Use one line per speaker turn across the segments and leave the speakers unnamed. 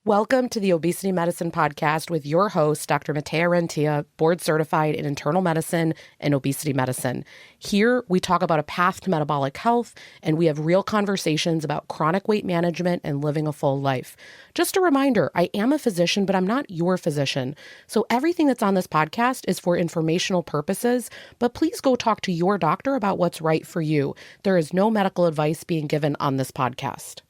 Welcome to the Obesity Medicine Podcast with your host, Dr. Matea Rentia, board certified in internal medicine and obesity medicine. Here, we talk about a path to metabolic health, and we have real conversations about chronic weight management and living a full life. Just a reminder, I am a physician, but I'm not your physician. So everything that's on this podcast is for informational purposes, but please go talk to your doctor about what's right for you. There is no medical advice being given on this podcast.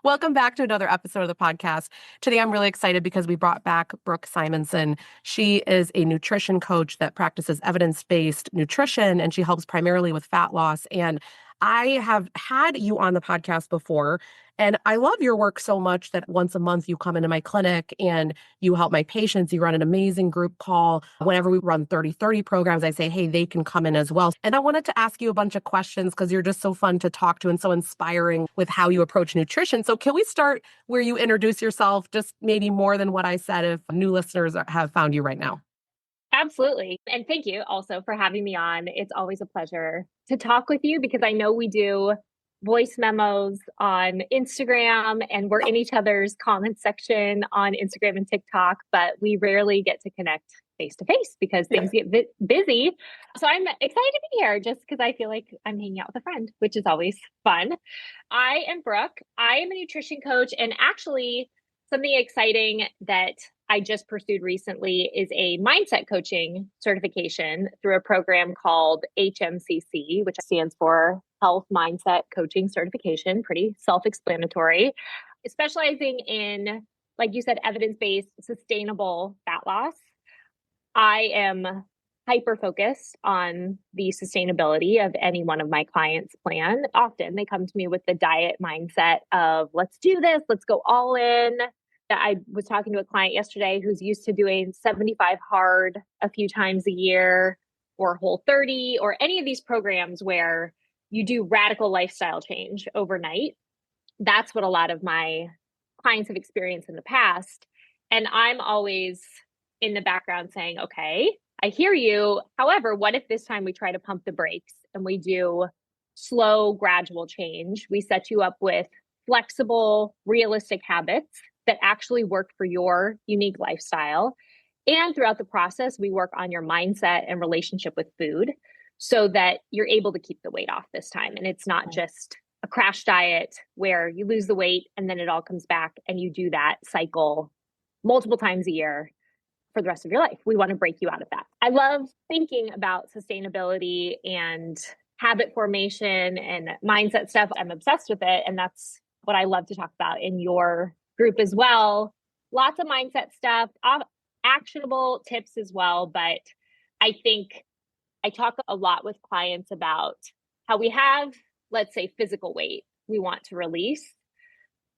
Welcome back to another episode of the podcast. Today, I'm really excited because we brought back Brooke Simonson. She is a nutrition coach that practices evidence-based nutrition, and she helps primarily with fat loss. And I have had you on the podcast before, and I love your work so much that once a month you come into my clinic and you help my patients. You run an amazing group call. Whenever we run 30/30 programs, I say, hey, they can come in as well. And I wanted to ask you a bunch of questions because you're just so fun to talk to and so inspiring with how you approach nutrition. So can we start where you introduce yourself, just maybe more than what I said if new listeners have found you right now?
Absolutely. And thank you also for having me on. It's always a pleasure to talk with you because I know we do voice memos on Instagram and we're in each other's comment section on Instagram and TikTok, but we rarely get to connect face to face because things get busy. So I'm excited to be here just because I feel like I'm hanging out with a friend, which is always fun. I am Brooke. I am a nutrition coach, and actually something exciting that I just pursued recently is a mindset coaching certification through a program called HMCC, which stands for Health Mindset Coaching Certification. Pretty self-explanatory. Specializing in, like you said, evidence-based, sustainable fat loss. I am hyper-focused on the sustainability of any one of my clients' plan. Often they come to me with the diet mindset of, let's do this, let's go all in. I was talking to a client yesterday who's used to doing 75 hard a few times a year or Whole30 or any of these programs where you do radical lifestyle change overnight. That's what a lot of my clients have experienced in the past. And I'm always in the background saying, okay, I hear you. However, what if this time we try to pump the brakes and we do slow, gradual change? We set you up with flexible, realistic habits that actually work for your unique lifestyle. And throughout the process, we work on your mindset and relationship with food so that you're able to keep the weight off this time. And it's not just a crash diet where you lose the weight and then it all comes back and you do that cycle multiple times a year for the rest of your life. We want to break you out of that. I love thinking about sustainability and habit formation and mindset stuff. I'm obsessed with it. And that's what I love to talk about in your group as well. Lots of mindset stuff, actionable tips as well. But I think I talk a lot with clients about how we have, let's say, physical weight we want to release.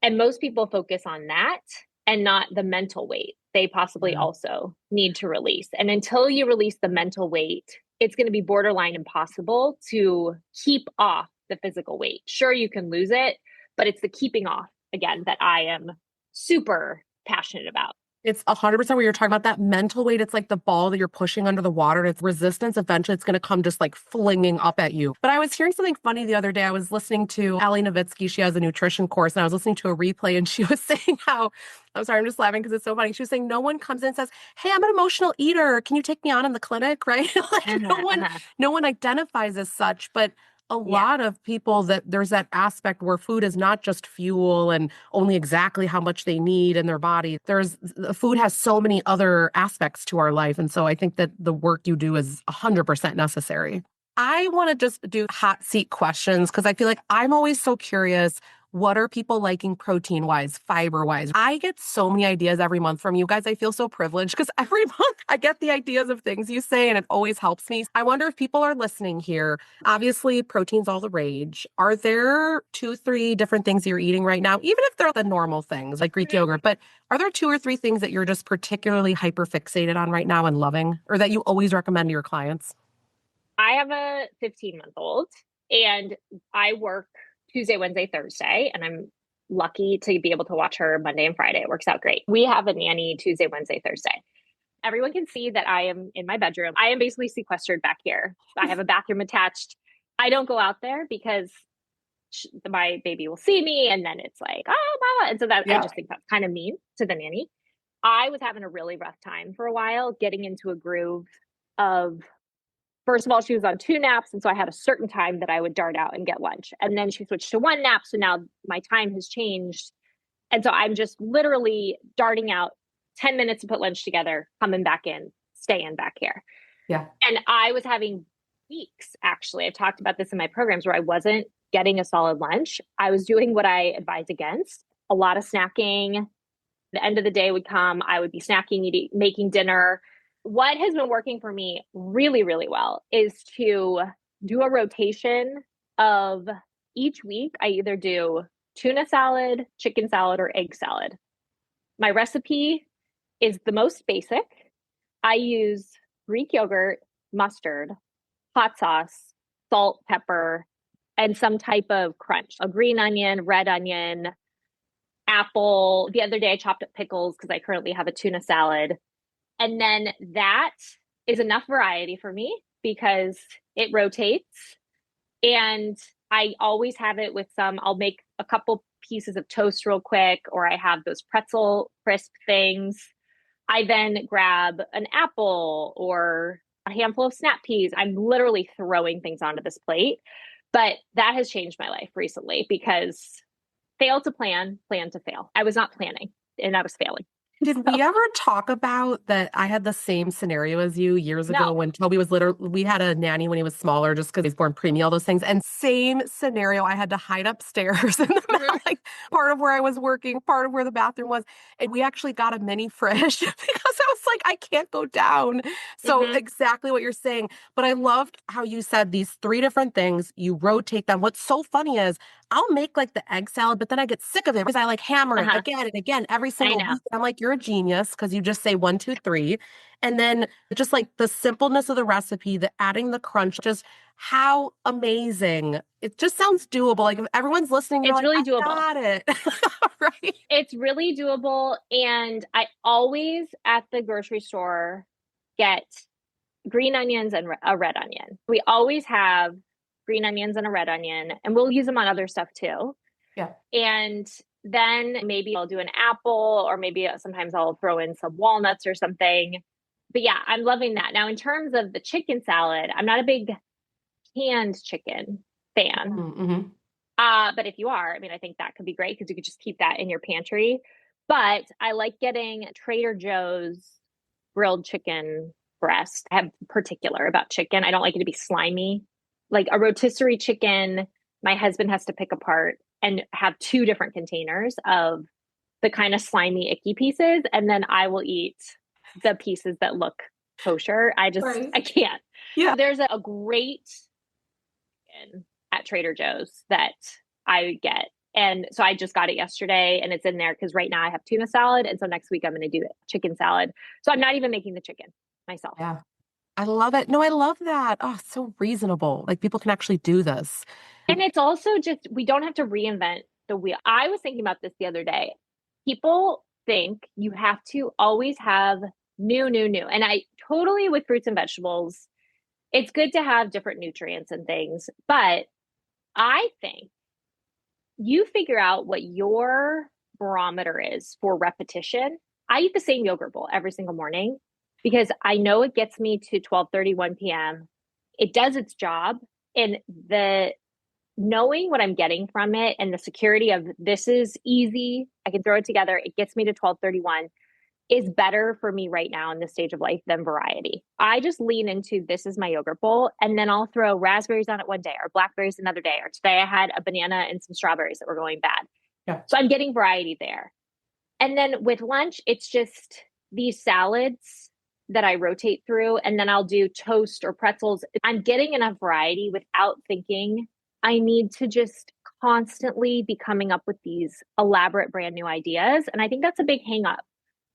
And most people focus on that and not the mental weight they possibly also need to release. And until you release the mental weight, it's going to be borderline impossible to keep off the physical weight. Sure, you can lose it, but it's the keeping off, again, that I am super passionate about.
It's 100% what you're talking about. That mental weight, it's like the ball that you're pushing under the water. And it's resistance. Eventually, it's going to come just like flinging up at you. But I was hearing something funny the other day. I was listening to Ali Novitsky. She has a nutrition course. And I was listening to a replay. And she was saying how, I'm sorry, I'm just laughing because it's so funny. She was saying no one comes in and says, hey, I'm an emotional eater. Can you take me on in the clinic? Right? Like no one identifies as such. But a lot of people, that there's that aspect where food is not just fuel and only exactly how much they need in their body. Food has so many other aspects to our life. And so I think that the work you do is 100% necessary. I want to just do hot seat questions because I feel like I'm always so curious. What are people liking protein-wise, fiber-wise? I get so many ideas every month from you guys. I feel so privileged because every month I get the ideas of things you say and it always helps me. I wonder if people are listening here. Obviously, protein's all the rage. Are there 2-3 different things you're eating right now, even if they're the normal things like Greek yogurt, but are there 2 or 3 things that you're just particularly hyper-fixated on right now and loving, or that you always recommend to your clients?
I have a 15-month-old and I work Tuesday, Wednesday, Thursday, and I'm lucky to be able to watch her Monday and Friday. It works out great. We have a nanny Tuesday, Wednesday, Thursday. Everyone can see that I am in my bedroom. I am basically sequestered back here. I have a bathroom attached. I don't go out there because my baby will see me and then it's like, oh, mama. And so that I
Yeah.
just think that's kind of mean to the nanny. I was having a really rough time for a while getting into a groove of, first of all, she was on 2 naps. And so I had a certain time that I would dart out and get lunch. And then she switched to 1 nap. So now my time has changed. And so I'm just literally darting out 10 minutes to put lunch together, coming back in, staying back here.
Yeah.
And I was having weeks, actually. I've talked about this in my programs where I wasn't getting a solid lunch. I was doing what I advise against, a lot of snacking. The end of the day would come, I would be snacking, eating, making dinner. What has been working for me really, really well is to do a rotation of each week. I either do tuna salad, chicken salad, or egg salad. My recipe is the most basic. I use Greek yogurt, mustard, hot sauce, salt, pepper, and some type of crunch, a green onion, red onion, apple. The other day I chopped up pickles because I currently have a tuna salad. And then that is enough variety for me because it rotates. And I always have it with I'll make a couple pieces of toast real quick, or I have those pretzel crisp things. I then grab an apple or a handful of snap peas. I'm literally throwing things onto this plate. But that has changed my life recently because fail to plan, plan to fail. I was not planning and I was failing.
Did we ever talk about that? I had the same scenario as you years ago
No.
when Toby was literally, we had a nanny when he was smaller just because he's born preemie, all those things. And same scenario, I had to hide upstairs in the like part of where I was working, part of where the bathroom was. And we actually got a mini fridge because I was like, I can't go down. So exactly what you're saying. But I loved how you said these 3 different things, you rotate them. What's so funny is I'll make like the egg salad, but then I get sick of it because I like hammer it again and again every
I
single
know.
week. I'm like, you're a genius because you just say 1, 2, 3. And then just like the simpleness of the recipe, the adding the crunch, just how amazing. It just sounds doable. Like if everyone's listening, you're
It's
like,
really
I
doable.
got it. Right?
It's really doable. And I always at the grocery store get green onions and a red onion. We always have green onions and a red onion, and we'll use them on other stuff too.
Yeah.
And then maybe I'll do an apple, or maybe sometimes I'll throw in some walnuts or something. But yeah, I'm loving that. Now, in terms of the chicken salad, I'm not a big canned chicken fan.
Mm-hmm.
But if you are, I mean, I think that could be great because you could just keep that in your pantry. But I like getting Trader Joe's grilled chicken breast. I have particular about chicken. I don't like it to be slimy. Like a rotisserie chicken, my husband has to pick apart and have 2 different containers of the kind of slimy, icky pieces. And then I will eat the pieces that look kosher. I can't.
Yeah.
There's a great at Trader Joe's that I get. And so I just got it yesterday and it's in there because right now I have tuna salad. And so next week I'm going to do chicken salad. So I'm not even making the chicken myself.
Yeah. I love it. No, I love that. Oh, it's so reasonable. Like people can actually do this.
And it's also just, we don't have to reinvent the wheel. I was thinking about this the other day. People think you have to always have new. And I totally, with fruits and vegetables, it's good to have different nutrients and things. But I think you figure out what your barometer is for repetition. I eat the same yogurt bowl every single morning because I know it gets me to 12:31 p.m. It does its job. And the knowing what I'm getting from it and the security of this is easy, I can throw it together, it gets me to 12:31 is better for me right now in this stage of life than variety. I just lean into this is my yogurt bowl, and then I'll throw raspberries on it one day or blackberries another day. Or today I had a banana and some strawberries that were going bad.
Yeah.
So I'm getting variety there. And then with lunch, it's just these salads that I rotate through, and then I'll do toast or pretzels. I'm getting enough variety without thinking I need to just constantly be coming up with these elaborate brand new ideas. And I think that's a big hang up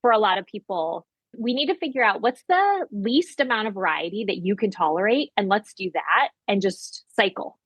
for a lot of people. We need to figure out what's the least amount of variety that you can tolerate, and let's do that and just cycle.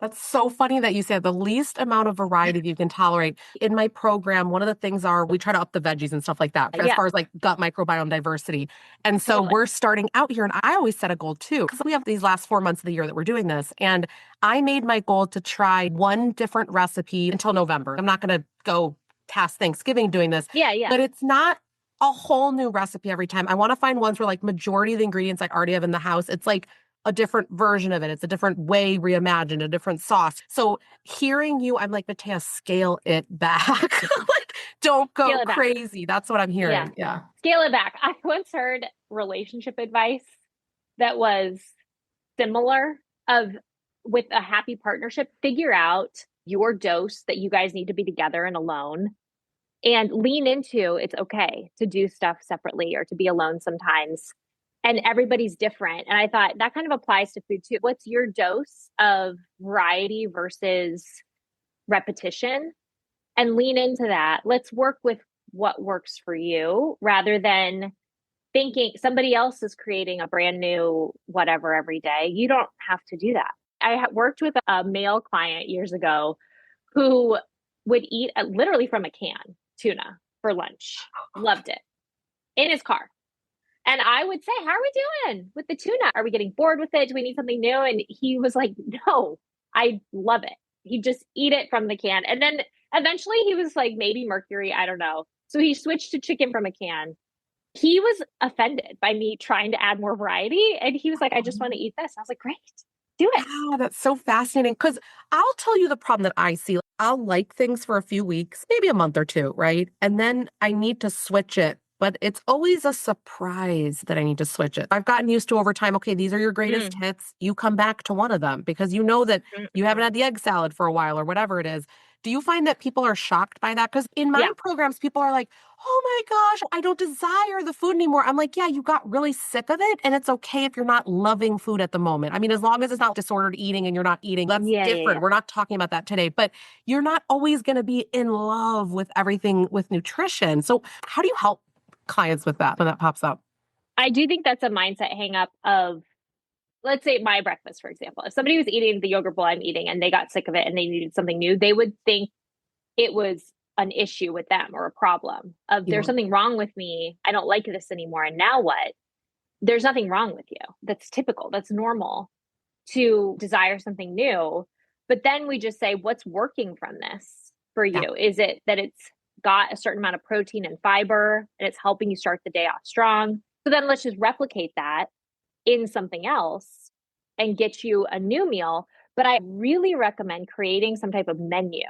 That's so funny that you said the least amount of variety you can tolerate. In my program, one of the things are we try to up the veggies and stuff like that as
Yeah,
far as like gut microbiome diversity. And so
totally.
we're starting out here, and I always set a goal too, because we have these last 4 months of the year that we're doing this. And I made my goal to try one different recipe until November. I'm not going to go past Thanksgiving doing this,
Yeah, yeah.
but it's not a whole new recipe every time. I want to find ones where like majority of the ingredients I already have in the house. It's like a different version of it. It's a different way reimagined, a different sauce. So hearing you, I'm like, Matea, scale it back. Like, don't
Scale
go
it back.
crazy. That's what I'm
Yeah.
hearing. Yeah.
Scale it back. I once heard relationship advice that was similar of with a happy partnership, figure out your dose that you guys need to be together and alone and lean into it's okay to do stuff separately or to be alone sometimes. And everybody's different. And I thought that kind of applies to food too. What's your dose of variety versus repetition? And lean into that. Let's work with what works for you rather than thinking somebody else is creating a brand new whatever every day. You don't have to do that. I worked with a male client years ago who would eat literally from a can tuna for lunch. Loved it in his car. And I would say, how are we doing with the tuna? Are we getting bored with it? Do we need something new? And he was like, no, I love it. He'd just eat it from the can. And then eventually he was like, maybe mercury, I don't know. So he switched to chicken from a can. He was offended by me trying to add more variety. And he was like, I just want to eat this. I was like, great, do it.
Yeah, that's so fascinating. Because I'll tell you the problem that I see. I'll like things for a few weeks, maybe a month or two, right? And then I need to switch it. But it's always a surprise that I need to switch it. I've gotten used to over time, okay, these are your greatest hits. You come back to one of them because you know that you haven't had the egg salad for a while or whatever it is. Do you find that people are shocked by that? Because in my
Yeah.
programs, people are like, oh my gosh, I don't desire the food anymore. I'm like, yeah, you got really sick of it. And it's okay if you're not loving food at the moment. I mean, as long as it's not disordered eating and you're not eating, that's
Yeah. Yeah.
different.
Yeah.
We're not talking about that today. But you're not always going to be in love with everything with nutrition. So, how do you help clients with that when that pops up?
I do think that's a mindset hang up of, let's say my breakfast, for example. If somebody was eating the yogurt bowl I'm eating and they got sick of it and they needed something new, they would think it was an issue with them or a problem of
Yeah.
there's something wrong with me. I don't like this anymore. And now what? There's nothing wrong with you. That's typical. That's normal to desire something new. But then we just say, what's working from this for
Yeah.
you? Is it that it's got a certain amount of protein and fiber and it's helping you start the day off strong? So then let's just replicate that in something else and get you a new meal. But I really recommend creating some type of menu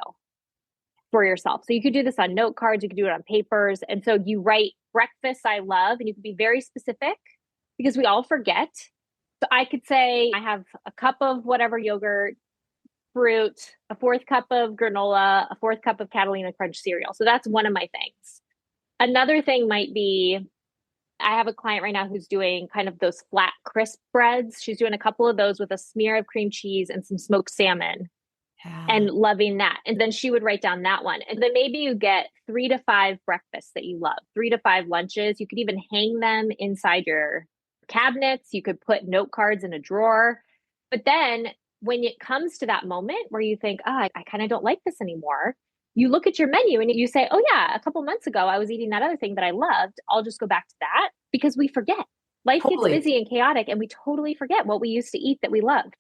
for yourself. So you could do this on note cards, you could do it on papers. And so you write breakfast I love, and you can be very specific because we all forget. So I could say I have a cup of whatever yogurt, fruit, a fourth cup of granola, a fourth cup of Catalina Crunch cereal. So that's one of my things. Another thing might be I have a client right now who's doing kind of those flat, crisp breads. She's doing a couple of those with a smear of cream cheese and some smoked salmon
Yeah.
and loving that. And then she would write down that one. And then maybe you get 3 to 5 breakfasts that you love, 3 to 5 lunches. You could even hang them inside your cabinets. You could put note cards in a drawer. But then when it comes to that moment where you think, oh, I kind of don't like this anymore, you look at your menu and you say, oh, yeah, a couple months ago, I was eating that other thing that I loved. I'll just go back to that because we forget. Life gets
Totally.
busy and chaotic, and we totally forget what we used to eat that we loved.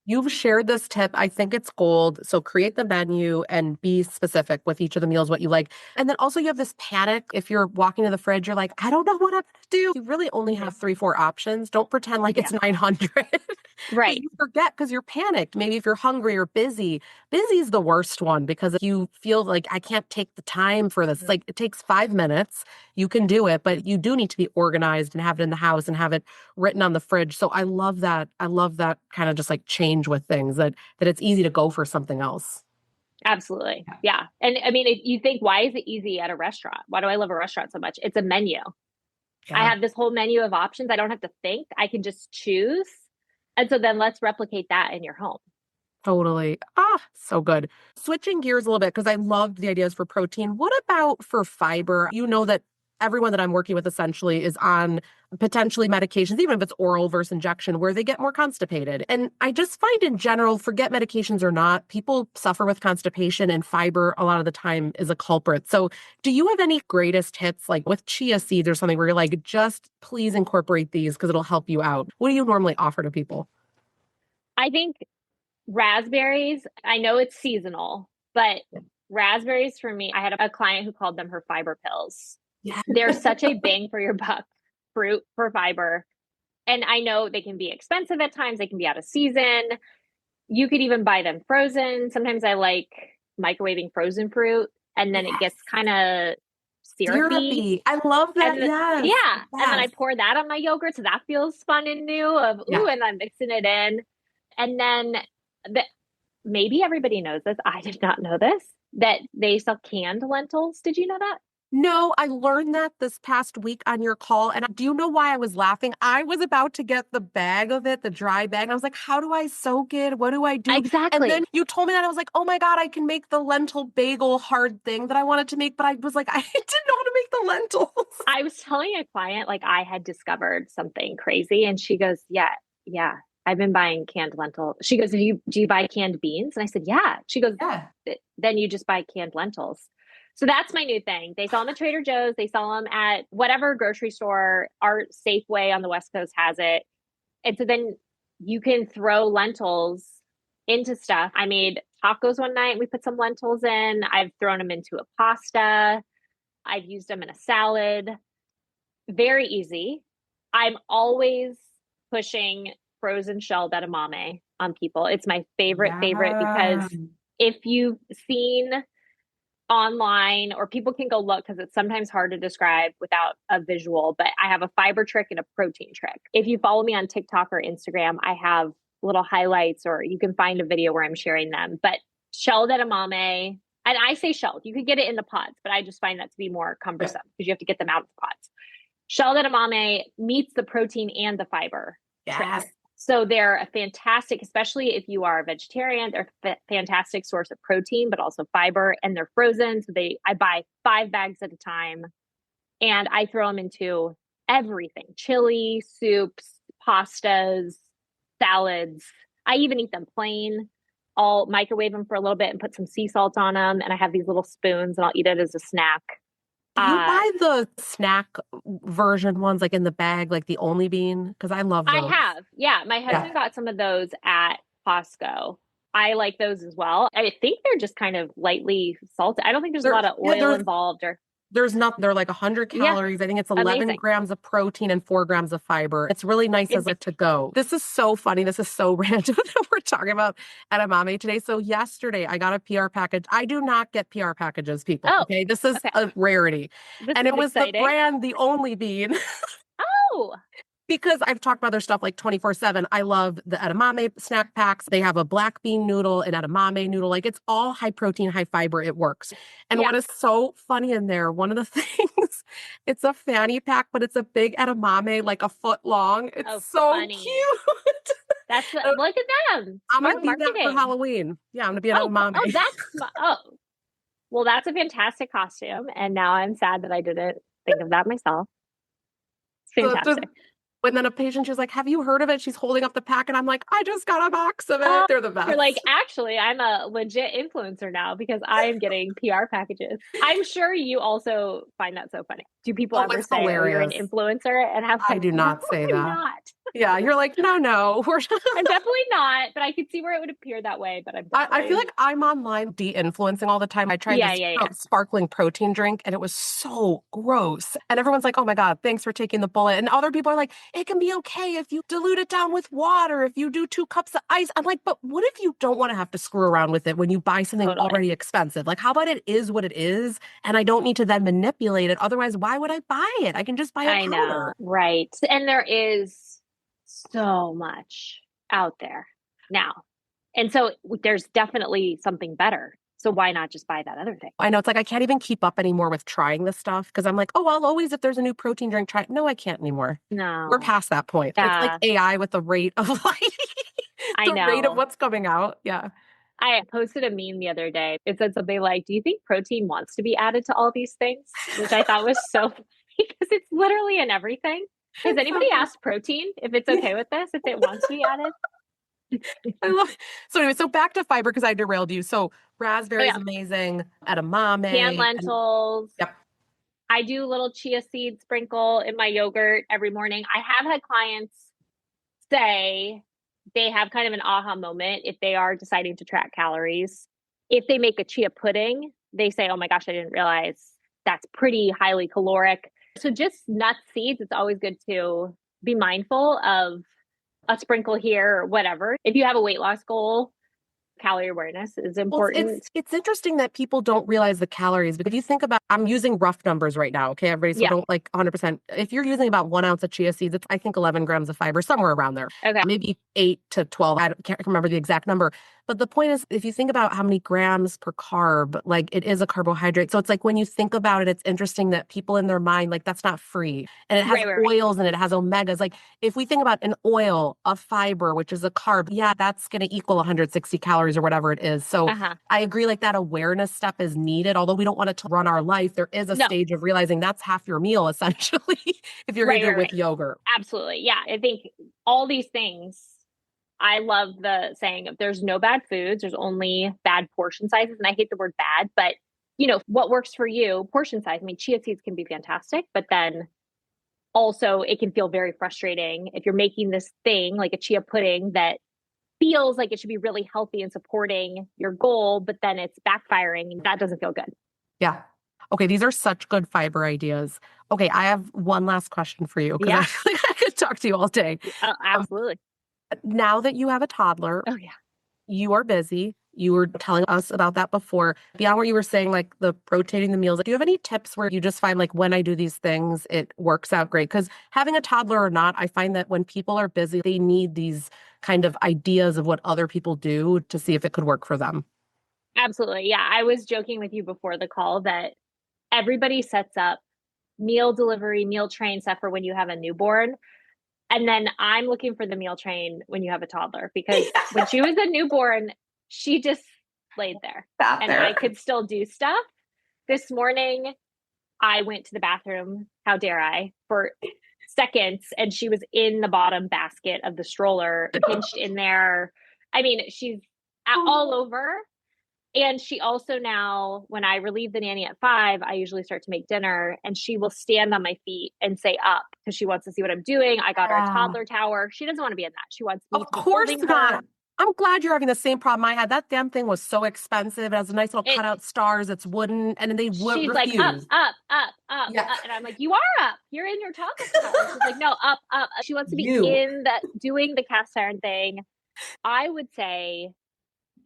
You've shared this tip. I think it's gold. So create the menu and be specific with each of the meals, what you like. And then also you have this panic. If you're walking to the fridge, you're like, I don't know what I'm going to do. You really only have 3, 4 options. Don't pretend like it's 900. But
Right.
you forget because you're panicked. Maybe if you're hungry or busy, busy is the worst one because if you feel like I can't take the time for this, like it takes 5 minutes, you can do it, but you do need to be organized and have it in the house and have it written on the fridge. So I love that. I love that kind of just like change with things that it's easy to go for something else.
Absolutely. Yeah. And I mean, if you think, why is it easy at a restaurant? Why do I love a restaurant so much? It's a menu. I
Yeah,
have this whole menu of options. I don't have to think. I can just choose. And so then let's replicate that in your home.
totally. Ah, so good. Switching gears a little bit because I loved the ideas for protein. What about for fiber? You know that everyone that I'm working with essentially is on potentially medications, even if it's oral versus injection, where they get more constipated. And I just find in general, forget medications or not, people suffer with constipation, and fiber a lot of the time is a culprit. So do you have any greatest hits, like with chia seeds or something, where you're like, just please incorporate these because it'll help you out? What do you normally offer to people?
I think raspberries, I know it's seasonal, but raspberries for me, I had a client who called them her fiber pills.
Yeah.
They're such a bang for your buck fruit for fiber. And I know they can be expensive at times, they can be out of season. You could even buy them frozen. Sometimes I like microwaving frozen fruit, and then it
Yes.
gets kind of syrupy.
Syrupy. I love that.
And
Yes.
yeah, and then I
Yes.
pour that on my yogurt, so that feels fun and new. Of
Yeah.
ooh, and I'm mixing it in, and then the, maybe everybody knows this. I did not know this, that they sell canned lentils. Did you know that?
No, I learned that this past week on your call. And do you know why I was laughing? I was about to get the bag of it, the dry bag. And I was like, how do I soak it? What do I do? And then
Exactly.
you told me that. I was like, oh my God, I can make the lentil bagel hard thing that I wanted to make. But I was like, I didn't know how to make the lentils.
I was telling a client like I had discovered something crazy, and she goes, "Yeah, yeah, I've been buying canned lentil." She goes, "Do you buy canned beans?" And I said, "Yeah." She goes,
Yeah.
"Then you just buy canned lentils." So that's my new thing. They sell them at Trader Joe's. They sell them at whatever grocery store. Our Safeway on the West Coast has it. And so then you can throw lentils into stuff. I made tacos one night. We put some lentils in. I've thrown them into a pasta. I've used them in a salad. Very easy. I'm always pushing frozen shelled edamame on people. It's my favorite because
Yeah.
if you've seen online, or people can go look because it's sometimes hard to describe without a visual, but I have a fiber trick and a protein trick. If you follow me on TikTok or Instagram, I have little highlights, or you can find a video where I'm sharing them. But shelled edamame, and I say shelled, you could get it in the pods, but I just find that to be more cumbersome because you have to get them out of the pods. Shelled edamame meets the protein and the fiber trick.
Yes.
So they're a fantastic, especially if you are a vegetarian, they're a fantastic source of protein, but also fiber, and they're frozen. So I buy 5 bags at a time, and I throw them into everything: chili, soups, pastas, salads. I even eat them plain. I'll microwave them for a little bit and put some sea salt on them. And I have these little spoons, and I'll eat it as a snack.
Do you buy the snack version ones, like in the bag, like the only bean? Because I love
I
those.
have. Yeah. My
Yeah.
husband got some of those at Costco. I like those as well. I think they're just kind of lightly salted. I don't think there's a lot of oil involved, or
There's not, they're like 100
yeah,
calories. I think it's 11
amazing.
grams of protein and 4 grams of fiber. It's really nice as a to go. This is so funny. This is so random that we're talking about edamame today. So yesterday I got a PR package. I do not get PR packages, people.
Oh,
okay. This is
okay.
a rarity.
This
And
is
it was
exciting.
the brand, the only bean.
Oh,
Because I've talked about their stuff like 24/7. I love the edamame snack packs. They have a black bean noodle, an edamame noodle. Like it's all high protein, high fiber. It works. And
yeah.
what is so funny in there, one of the things, it's a fanny pack, but it's a big edamame, like a foot long. It's so
Funny.
cute.
That's look at them.
I'm
Smart
going to be that for
marketing.
Halloween. Yeah, I'm going to be an edamame.
Well, that's a fantastic costume. And now I'm sad that I didn't think of that myself. It's fantastic.
When then a patient, she's like, have you heard of it? She's holding up the pack and I'm like, I just got a box of it.
Oh,
They're the best.
You're like, actually, I'm a legit influencer now because I'm getting PR packages. I'm sure you also find that so funny. Do people ever say, "Oh, you're an influencer"? And
I do not say that.
Not.
Yeah, you're like, no.
I'm definitely not, but I could see where it would appear that way. But
I feel like I'm online de-influencing all the time. I tried this sparkling protein drink and it was so gross. And everyone's like, oh my God, thanks for taking the bullet. And other people are like, it can be okay if you dilute it down with water, if you do 2 cups of ice. I'm like, but what if you don't want to have to screw around with it when you buy something already expensive? Like, how about it is what it is? And I don't need to then manipulate it. Otherwise, why would I buy it? I can just buy a powder.
Know, right. And there is so much out there now. And so there's definitely something better. So why not just buy that other thing?
I know, it's like I can't even keep up anymore with trying this stuff because I'm like, oh, I'll always, if there's a new protein drink, try it. No, I can't anymore.
No.
We're past that point.
Yeah.
It's like AI with the rate of rate of what's coming out. Yeah.
I posted a meme the other day. It said something like, do you think protein wants to be added to all these things? Which I thought was so It's literally in everything. Has anybody asked protein if it's okay with this, if it wants to be added?
I love it. So anyway, so back to fiber because I derailed you. So
Oh
raspberries
yeah,
amazing,
canned
edamame, and
lentils.
yep.
I do a little chia seed sprinkle in my yogurt every morning. I have had clients say they have kind of an aha moment if they are deciding to track calories. If they make a chia pudding, they say, oh my gosh, I didn't realize that's pretty highly caloric. So just nuts, seeds, it's always good to be mindful of a sprinkle here or whatever. If you have a weight loss goal, calorie awareness is
Well, it's
important.
it's interesting that people don't realize the calories because if you think about, I'm using rough numbers right now, okay, everybody, so
Yeah.
don't like 100%. If you're using about 1 ounce of chia seeds, it's I think 11 grams of fiber, somewhere around there,
Okay.
maybe 8 to 12. Can't remember the exact number. But the point is, if you think about how many grams per carb, like it is a carbohydrate. So it's like when you think about it, it's interesting that people in their mind, like that's not free. And it has
Right.
oils and it has omegas. Like if we think about an oil, a fiber, which is a carb, yeah, that's going to equal 160 calories or whatever it is. So
Uh-huh.
I agree, like that awareness step is needed. Although we don't want it to run our life, there is a
No.
stage of realizing that's half your meal, essentially, if you're going to do it with
Right.
yogurt.
Absolutely. Yeah. I think all these things, I love the saying of there's no bad foods, there's only bad portion sizes. And I hate the word bad, but what works for you, portion size. I mean, chia seeds can be fantastic, but then also it can feel very frustrating if you're making this thing like a chia pudding that feels like it should be really healthy and supporting your goal, but then it's backfiring and that doesn't feel good.
Yeah. Okay, these are such good fiber ideas. Okay, I have one last question for you because I
Yeah.
feel like I could talk to you all day. Um,
Absolutely.
Now that you have a toddler,
Oh, yeah.
you are busy. You were telling us about that before. Beyond what you were saying, like the rotating the meals, do you have any tips where you just find like when I do these things, it works out great? Because having a toddler or not, I find that when people are busy, they need these kind of ideas of what other people do to see if it could work for them.
Absolutely. Yeah. I was joking with you before the call that everybody sets up meal delivery, meal train stuff for when you have a newborn. And then I'm looking for the meal train when you have a toddler because when she was a newborn, she just laid there
Sat
and I
there.
could still do stuff. This morning, I went to the bathroom, how dare I, for seconds, and she was in the bottom basket of the stroller, pinched in there. I mean, she's all over. And she also now, when I relieve the nanny at 5, I usually start to make dinner and she will stand on my feet and say up because she wants to see what I'm doing. I got her a
Yeah.
toddler tower. She doesn't want to be in that. She wants me
Of
to be
course
holding
not.
her.
I'm glad you're having the same problem I had. That damn thing was so expensive. It has nice little
It,
cutout stars. It's wooden, and they would
she's like up,
refuse.
up, up, up,
Yeah,
up. And I'm like, you are up. You're in your toddler tower. She's like, no, up, up. She wants to be
you.
in that doing the cast iron thing. I would say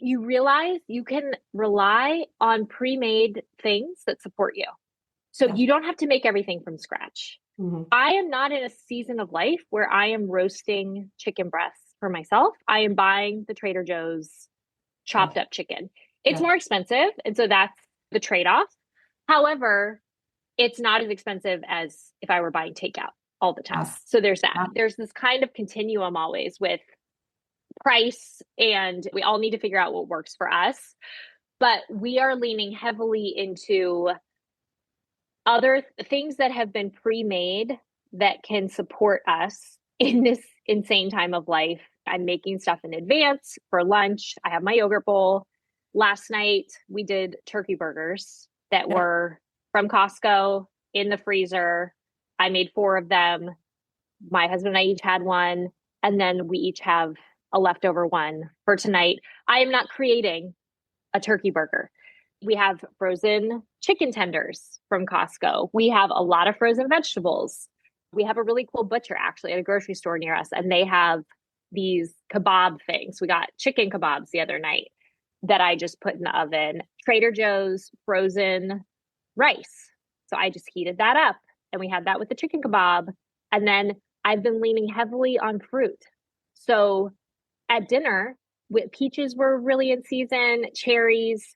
you realize you can rely on pre-made things that support you. So
Yeah.
you don't have to make everything from scratch.
Mhm.
I am not in a season of life where I am roasting chicken breasts for myself. I am buying the Trader Joe's
Yeah.
chopped up chicken. It's
Yeah.
more expensive. And so that's the trade off. However, it's not as expensive as if I were buying takeout all the time.
Yes.
So there's that.
Yeah.
There's this kind of continuum always with price, and we all need to figure out what works for us. But we are leaning heavily into other things that have been pre-made that can support us in this insane time of life. I'm making stuff in advance for lunch. I have my yogurt bowl. Last night we did turkey burgers that
Yeah.
were from Costco in the freezer. I made 4 of them. My husband and I each had one, and then we each have a leftover one for tonight. I am not creating a turkey burger. We have frozen chicken tenders from Costco. We have a lot of frozen vegetables. We have a really cool butcher actually at a grocery store near us, and they have these kebab things. We got chicken kebabs the other night that I just put in the oven. Trader Joe's frozen rice. So I just heated that up and we had that with the chicken kebab. And then I've been leaning heavily on fruit. So at dinner, peaches were really in season, cherries,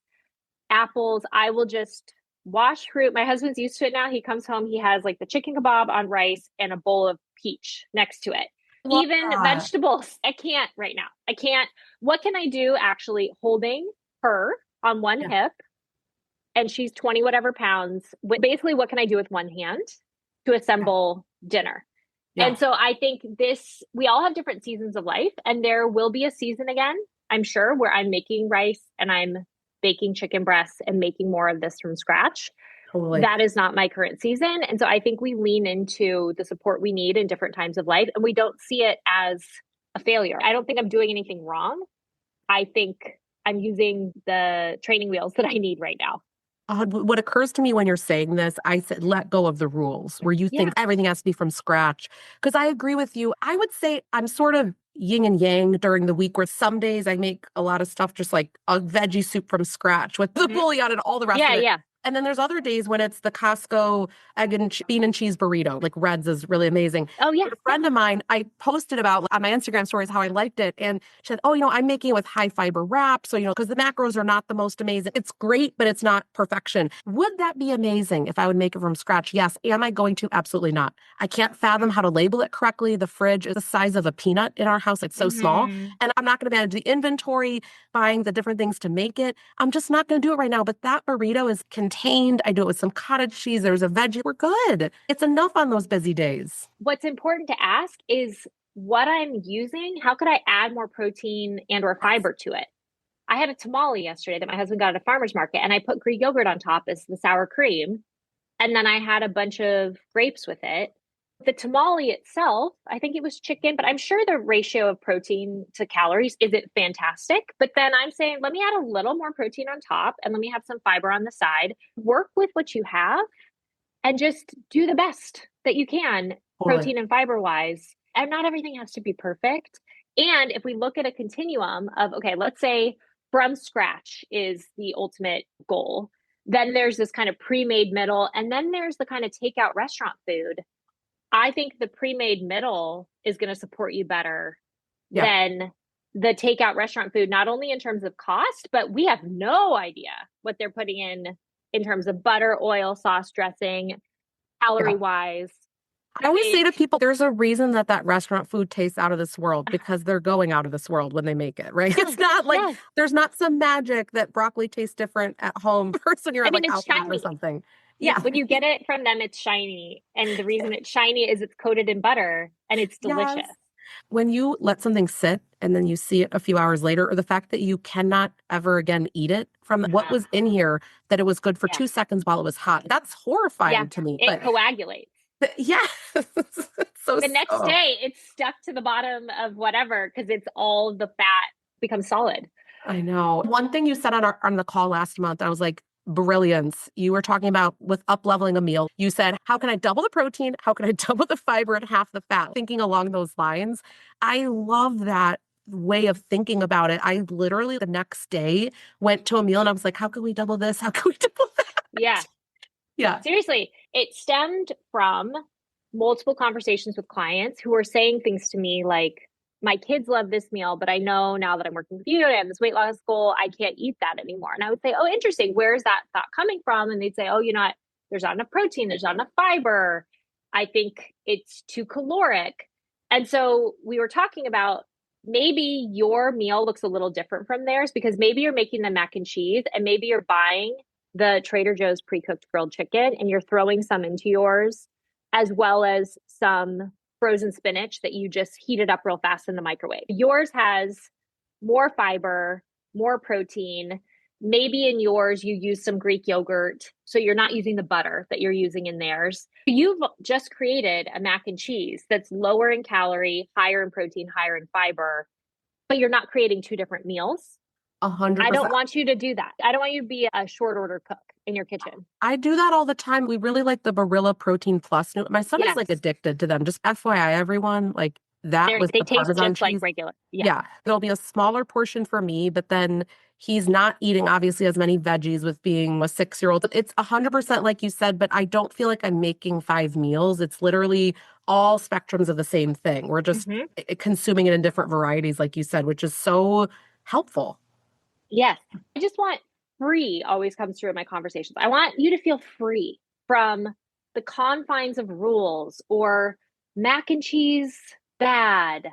apples. I will just wash fruit. My husband's used to it now. He comes home, he has like the chicken kebab on rice and a bowl of peach next to it.
Love
Even
that.
vegetables, I can't right now. I can't. What can I do actually holding her on one
Yeah.
hip and she's 20 whatever pounds? Basically, what can I do with one hand? to assemble dinner.
Yeah.
And so I think we all have different seasons of life, and there will be a season again, I'm sure, where I'm making rice and I'm baking chicken breasts and making more of this from scratch.
Totally.
That is not my current season. And so I think we lean into the support we need in different times of life, and we don't see it as a failure. I don't think I'm doing anything wrong. I think I'm using the training wheels that I need right now.
What occurs to me when you're saying this, I said, let go of the rules where you
Yeah.
think everything has to be from scratch. Because I agree with you. I would say I'm sort of yin and yang during the week where some days I make a lot of stuff, just like a veggie soup from scratch with the
Mhm.
bouillon and all the rest
Yeah,
of it.
yeah.
And then there's other days when it's the Costco egg and bean and cheese burrito, like Red's is really amazing.
Oh, yeah.
But a friend of mine, I posted about on my Instagram stories how I liked it. And she said, oh, I'm making it with high fiber wrap. So, because the macros are not the most amazing. It's great, but it's not perfection. Would that be amazing if I would make it from scratch? Yes. Am I going to? Absolutely not. I can't fathom how to label it correctly. The fridge is the size of a peanut in our house. It's so small.
Mm-hmm.
And I'm not going to manage the inventory, buying the different things to make it. I'm just not going to do it right now. But that burrito is contained. I do it with some cottage cheese. There's a veggie. We're good. It's enough on those busy days.
What's important to ask is what I'm using. How could I add more protein and or fiber to it? I had a tamale yesterday that my husband got at a farmer's market, and I put Greek yogurt on top as the sour cream. And then I had a bunch of grapes with it. The tamale itself, I think it was chicken, but I'm sure the ratio of protein to calories isn't fantastic. But then I'm saying, let me add a little more protein on top and let me have some fiber on the side. Work with what you have and just do the best that you can,
Totally.
protein and fiber wise. And not everything has to be perfect. And if we look at a continuum of, okay, let's say from scratch is the ultimate goal, then there's this kind of pre-made middle, and then there's the kind of takeout restaurant food. I think the pre-made middle is going to support you better
Yeah.
than the takeout restaurant food, not only in terms of cost, but we have no idea what they're putting in terms of butter, oil, sauce, dressing,
Yeah.
calorie wise.
I always say to people, there's a reason that restaurant food tastes out of this world because they're going out of this world when they make it, right?
Yes,
It's not like
yes.
there's not some magic that broccoli tastes different at home versus when you're
I
at
mean,
like
it's
Outback or
shiny.
something.
Yeah,
Yeah.
when you get it from them, it's shiny. And the reason it's shiny is it's coated in butter and it's delicious.
Yes. When you let something sit and then you see it a few hours later, or the fact that you cannot ever again eat it from what was in here, that it was good for
Yeah.
2 seconds while it was hot, that's
Yeah.
horrifying to me.
It coagulates.
Yeah, so,
The next
oh,
day, it's stuck to the bottom of whatever because it's all the fat becomes solid.
I know. One thing you said on the call last month, I was like, brilliance. You were talking about with up leveling a meal. You said, how can I double the protein? How can I double the fiber and half the fat? Thinking along those lines. I love that way of thinking about it. I literally the next day went to a meal and I was like, how can we double this? How can we double that?
Yeah.
Yeah.
Seriously, it stemmed from multiple conversations with clients who were saying things to me like, my kids love this meal, but I know now that I'm working with you and I have this weight loss goal, I can't eat that anymore. And I would say, oh, interesting. Where's that thought coming from? And they'd say, oh, there's not enough protein, there's not enough fiber. I think it's too caloric. And so we were talking about maybe your meal looks a little different from theirs because maybe you're making the mac and cheese and maybe you're buying the Trader Joe's pre-cooked grilled chicken and you're throwing some into yours, as well as some frozen spinach that you just heated up real fast in the microwave. Yours has more fiber, more protein. Maybe in yours you use some Greek yogurt, so you're not using the butter that you're using in theirs. You've just created a mac and cheese that's lower in calorie, higher in protein, higher in fiber, but you're not creating two different meals. I don't
100%.
want you to do that. I don't want you to be a short order cook in your kitchen.
I do that all the time. We really like the Barilla Protein Plus. My son is like
Yes.
addicted to them. Just FYI, everyone, like that with
They
the
taste
Parmesan
just like
cheese.
regular. Yeah.
Yeah, there'll be a smaller portion for me, but then he's not eating obviously as many veggies with being a 6-year-old. It's 100% like you said, but I don't feel like I'm making 5 meals. It's literally all spectrums of the same thing. We're just
Mm-hmm.
consuming it in different varieties, like you said, which is so helpful.
Yes. I just want free always comes through in my conversations. I want you to feel free from the confines of rules or mac and cheese bad,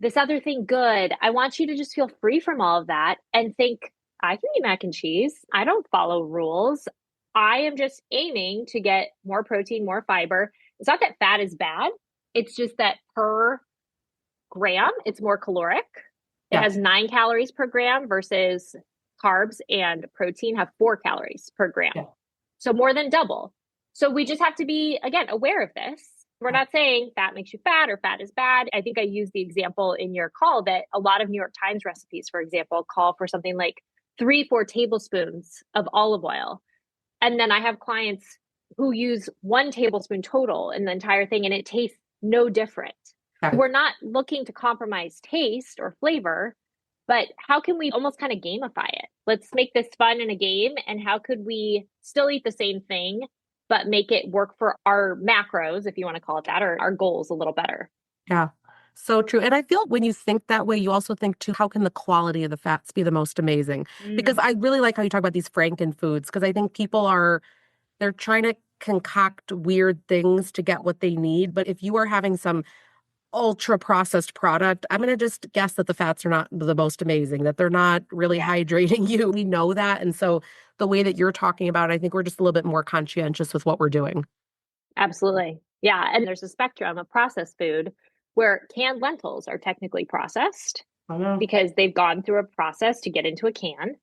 this other thing good. I want you to just feel free from all of that and think, I can eat mac and cheese. I don't follow rules. I am just aiming to get more protein, more fiber. It's not that fat is bad. It's just that per gram, it's more caloric. It
Yeah.
has 9 calories per gram versus carbs and protein have 4 calories per gram.
Yeah.
So more than double. So we just have to be, again, aware of this. We're
Yeah.
not saying fat makes you fat or fat is bad. I think I used the example in your call that a lot of New York Times recipes, for example, call for something like 3, 4 tablespoons of olive oil. And then I have clients who use 1 tablespoon total in the entire thing, and it tastes no different.
Yeah.
We're not looking to compromise taste or flavor, but how can we almost kind of gamify it? Let's make this fun in a game. And how could we still eat the same thing, but make it work for our macros, if you want to call it that, or our goals a little better?
Yeah. So true. And I feel when you think that way, you also think too, how can the quality of the fats be the most amazing? Because
Mm.
I really like how you talk about these Franken foods, because I think they're trying to concoct weird things to get what they need. But if you are having some ultra processed product, I'm going to just guess that the fats are not the most amazing, that they're not really
Yeah,
hydrating you. We know that. And so the way that you're talking about it, I think we're just a little bit more conscientious with what we're doing.
absolutely. Yeah. And there's a spectrum of processed food where canned lentils are technically processed
I know.
because they've gone through a process to get into a can.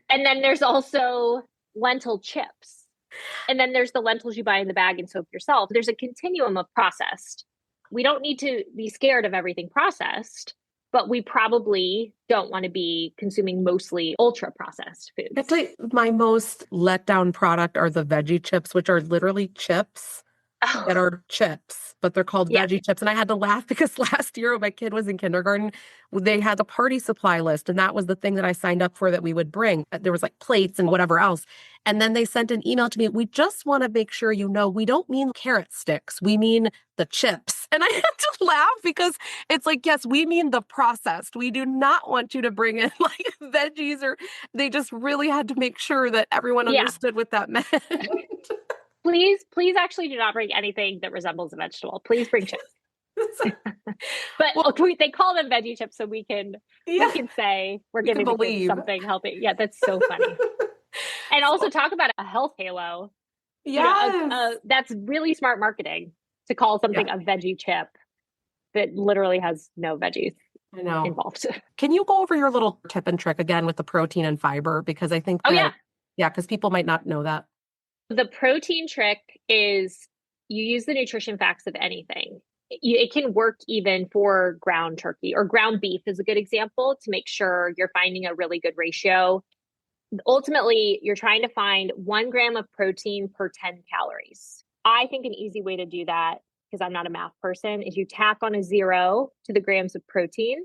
And then there's also lentil chips. And then there's the lentils you buy in the bag and soak yourself. There's a continuum of processed. We don't need to be scared of everything processed, but we probably don't want to be consuming mostly ultra processed foods.
Actually, my most let down product are the veggie chips, which are literally chips that
Oh,
are chips, but they're called
yeah.
veggie chips. And I had to laugh because last year when my kid was in kindergarten, they had the party supply list. And that was the thing that I signed up for that we would bring. There was like plates and whatever else. And then they sent an email to me. We just want to make sure you know, we don't mean carrot sticks. We mean the chips. And I had to laugh because it's like, yes, we mean the processed. We do not want you to bring in like veggies or they just really had to make sure that everyone
Yeah.
understood what that meant.
Please actually do not bring anything that resembles a vegetable. Please bring chips. But
Well,
they call them veggie chips so we
yeah,
can say we're
we can
giving the kids
believe.
something healthy. Yeah, that's so funny. And also
So,
talk about a health halo.
yes.
That's really smart marketing to call
Yeah,
something a veggie chip that literally has no veggies
I know.
involved.
Can you go over your little tip and trick again with the protein and fiber? Because I think
Oh yeah.
that, yeah, because people might not know that.
The protein trick is you use the nutrition facts of anything. It can work even for ground turkey or ground beef is a good example to make sure you're finding a really good ratio. Ultimately, you're trying to find 1 gram of protein per 10 calories. I think an easy way to do that, because I'm not a math person, is you tack on a 0 to the grams of protein,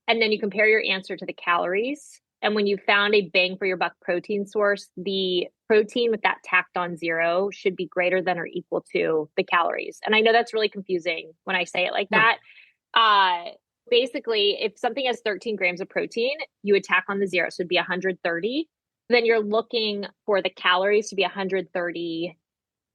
and then you compare your answer to the calories. And when you found a bang for your buck protein source, the protein with that tacked on 0 should be greater than or equal to the calories. And I know that's really confusing when I say it like
No.
that. Uh, Basically, if something has 13 grams of protein, you would tack on the 0. So it'd be 130. Then you're looking for the calories to be 130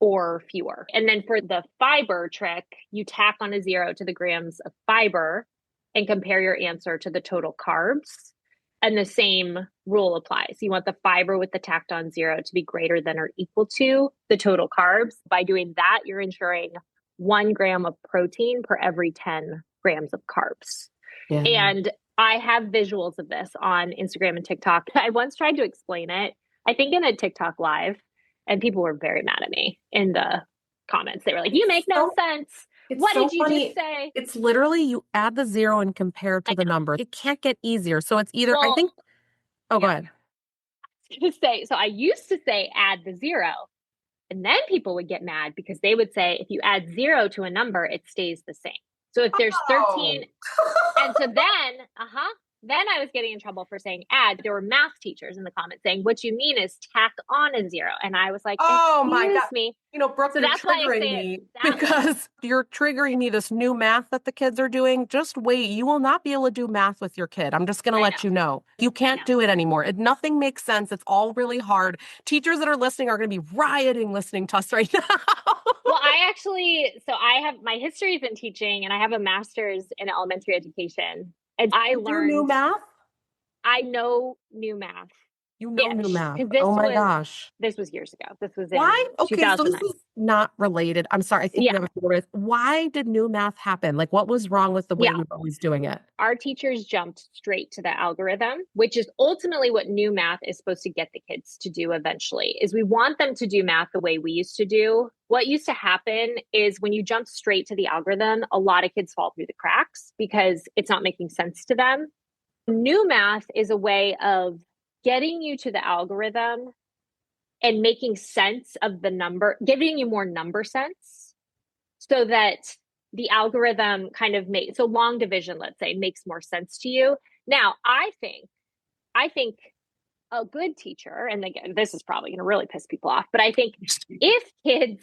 or fewer. And then for the fiber trick, you tack on a 0 to the grams of fiber and compare your answer to the total carbs. And the same rule applies. You want the fiber with the tacked on 0 to be greater than or equal to the total carbs. By doing that, you're ensuring 1 gram of protein per every 10 grams of carbs.
Yeah.
And I have visuals of this on Instagram and TikTok. I once tried to explain it, I think in a TikTok live, and people were very mad at me in the comments. They were like, "You
It's
make no
so
sense.
it's
What
so
did you just
funny.
say?"
It's literally you add the zero and compare
I
to the
know.
number. It can't get easier. So it's either I
Well,
think oh go
yeah.
ahead.
To say, so I used to say add the 0, and then people would get mad because they would say if you add 0 to a number, it stays the same. So if there's 13,
Oh.
and so then I was getting in trouble for saying add. There were math teachers in the comments saying, what you mean is tack on a 0. And I was like,
Oh my
excuse
God.
me.
You know, Brooke,
So
you're
that's why I
triggering
say it
me
that way.
because you're triggering me this new math that the kids are doing. Just wait. You will not be able to do math with your kid. I'm just going to
I
let
know.
you know. You
I
can't
know.
do it anymore. Nothing makes sense. It's all really hard. Teachers that are listening are going to be rioting listening to us right now.
Well, I have my history is in teaching and I have a master's in elementary education. And
You do new math?
I know new math.
You know
Yeah,
new math.
because
Oh my gosh.
this was years ago. This was in
Why? Okay, so this
2009.
is not related. I'm sorry. I think
Yeah,
we have a few words. Why did new math happen? Like, what was wrong with the way
yeah.
we were always doing it?
Our teachers jumped straight to the algorithm, which is ultimately what new math is supposed to get the kids to do eventually. Is we want them to do math the way we used to do. What used to happen is when you jump straight to the algorithm, a lot of kids fall through the cracks because it's not making sense to them. New math is a way of getting you to the algorithm and making sense of the number, giving you more number sense so that the algorithm kind of makes, so long division, let's say, makes more sense to you. Now, I think a good teacher, and again, this is probably going to really piss people off, but I think if kids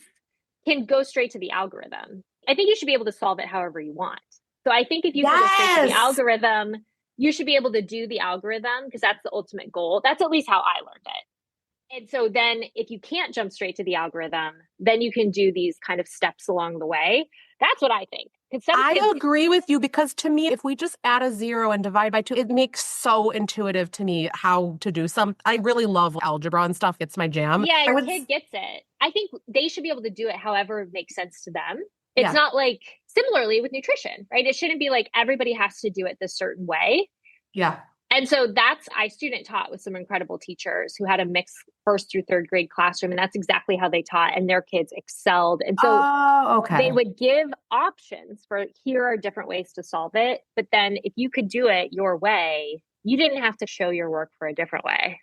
can go straight to the algorithm, I think you should be able to solve it however you want. So I think if you can go straight to the
Yes.
algorithm, you should be able to do the algorithm because that's the ultimate goal. That's at least how I learned it. And so then if you can't jump straight to the algorithm, then you can do these kind of steps along the way. That's what I think. Because some
I
kids,
agree with you because to me, if we just add a zero and divide by two, it makes so intuitive to me how to do some. I really love algebra and stuff. It's my jam.
yeah,
I
your
would,
kid gets it. I think they should be able to do it however it makes sense to them. It's
yeah,
not like similarly with nutrition, right? It shouldn't be like everybody has to do it this certain way.
yeah.
And so that's, I student taught with some incredible teachers who had a mixed first through third grade classroom. And that's exactly how they taught. And their kids excelled. And so
Oh,
they
okay.
would give options for here are different ways to solve it. But then if you could do it your way, you didn't have to show your work for a different way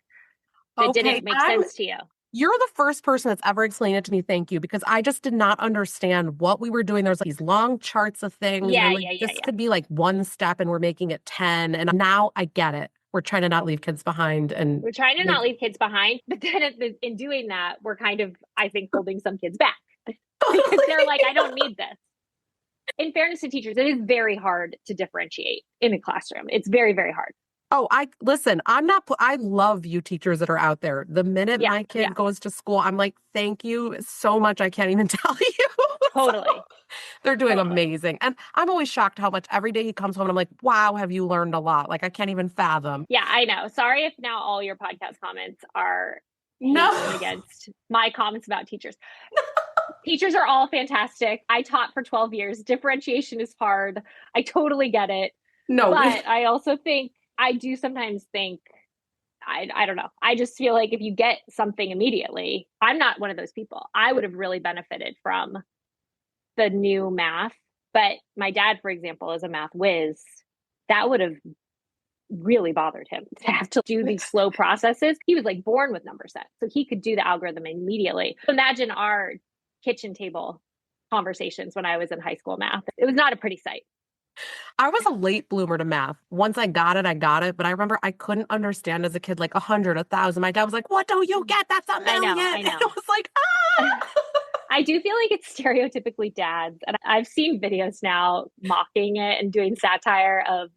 that
Okay.
didn't make sense to you.
You're the first person that's ever explained it to me. Thank you. Because I just did not understand what we were doing. There's like these long charts of things. And
Yeah,
I'm like,
yeah, yeah,
this
yeah.
could be like one step and we're making it 10. And now I get it. We're trying to not leave kids behind and
We're trying to
make
not leave kids behind, but then in doing that, we're kind of, I think, holding some kids back because they're like, I don't need this. In fairness to teachers, it is very hard to differentiate in a classroom. It's very, very hard.
Oh, I listen, I love you teachers that are out there. The minute
Yeah,
my
yeah,
kid goes to school, I'm like, thank you so much. I can't even tell you. So,
totally,
they're doing
totally.
amazing. And I'm always shocked how much every day he comes home and I'm like, wow, have you learned a lot? Like I can't even fathom.
Yeah, I know. Sorry if now all your podcast comments are hating
No,
against my comments about teachers. Teachers are all fantastic. I taught for 12 years. Differentiation is hard. I totally get it.
no.
But I also think, I do sometimes think, I don't know. I just feel like if you get something immediately, I'm not one of those people. I would have really benefited from the new math. But my dad, for example, is a math whiz. That would have really bothered him to have to do these slow processes. He was like born with number set, so he could do the algorithm immediately. Imagine our kitchen table conversations when I was in high school math. It was not a pretty sight.
I was a late bloomer to math. Once I got it, I got it. But I remember I couldn't understand as a kid, like 100, 1,000. My dad was like, what don't you get? That's a
I
million.
know, I
And I
know.
was like, ah.
I do feel like it's stereotypically dads. And I've seen videos now mocking it and doing satire of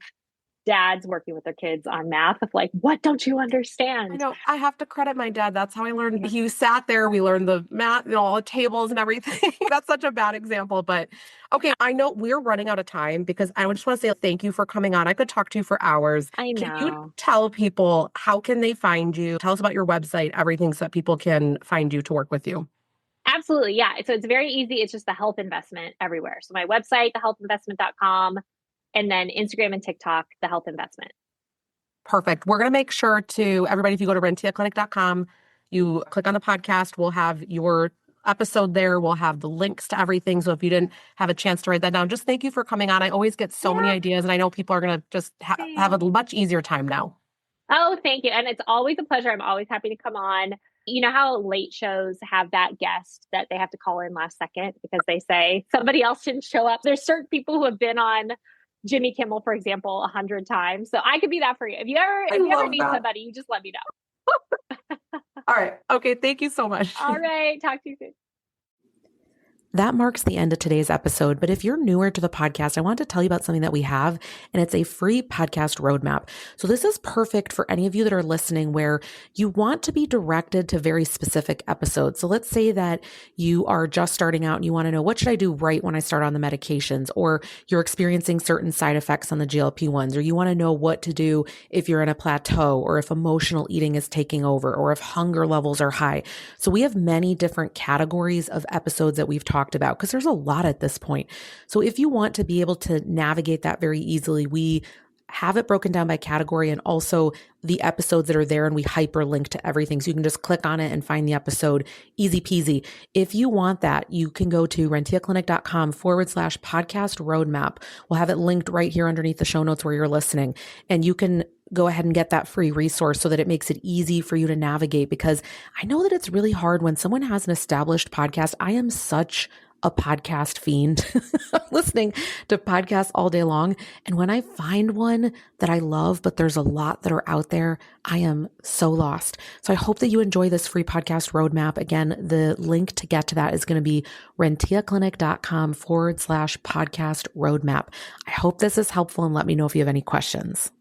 dads working with their kids on math of like, what don't you
I
understand?
know. I have to credit my dad. That's how I learned. He sat there. We learned the math, all the tables and everything. That's such a bad example. But okay, I know we're running out of time because I just want to say thank you for coming on. I could talk to you for hours.
I
Can you
know.
tell people how can they find you? Tell us about your website, everything so that people can find you to work with you.
Absolutely. Yeah. So it's very easy. It's just the health investment everywhere. So my website, thehealthinvestment.com, and then Instagram and TikTok, the health investment.
Perfect. We're going to make sure to everybody, if you go to rentiaclinic.com, you click on the podcast, we'll have your episode there. We'll have the links to everything. So if you didn't have a chance to write that down, just thank you for coming on. I always get so many
Yeah.
ideas, and I know people are going to just have a much easier time now.
Oh, thank you. And it's always a pleasure. I'm always happy to come on. You know how late shows have that guest that they have to call in last second because they say somebody else didn't show up? There's certain people who have been on Jimmy Kimmel, for example, 100 times. So I could be that for you.
I
If you ever
love
need
that.
somebody, you just let me know.
All right. Okay. Thank you so much.
All right. Talk to you soon.
That marks the end of today's episode. But if you're newer to the podcast, I want to tell you about something that we have, and it's a free podcast roadmap. So this is perfect for any of you that are listening where you want to be directed to very specific episodes. So let's say that you are just starting out and you want to know, what should I do right when I start on the medications? Or you're experiencing certain side effects on the GLP-1s, or you want to know what to do if you're in a plateau, or if emotional eating is taking over, or if hunger levels are high. So we have many different categories of episodes that we've talked about, because there's a lot at this point. So if you want to be able to navigate that very easily, we have it broken down by category and also the episodes that are there, and we hyperlink to everything. So you can just click on it and find the episode, easy peasy. If you want that, you can go to rentiaclinic.com/podcast roadmap. We'll have it linked right here underneath the show notes where you're listening. And you can go ahead and get that free resource so that it makes it easy for you to navigate, because I know that it's really hard when someone has an established podcast. I am such a podcast fiend. I'm listening to podcasts all day long. And when I find one that I love, but there's a lot that are out there, I am so lost. So I hope that you enjoy this free podcast roadmap. Again, the link to get to that is going to be rentiaclinic.com/podcast roadmap. I hope this is helpful, and let me know if you have any questions.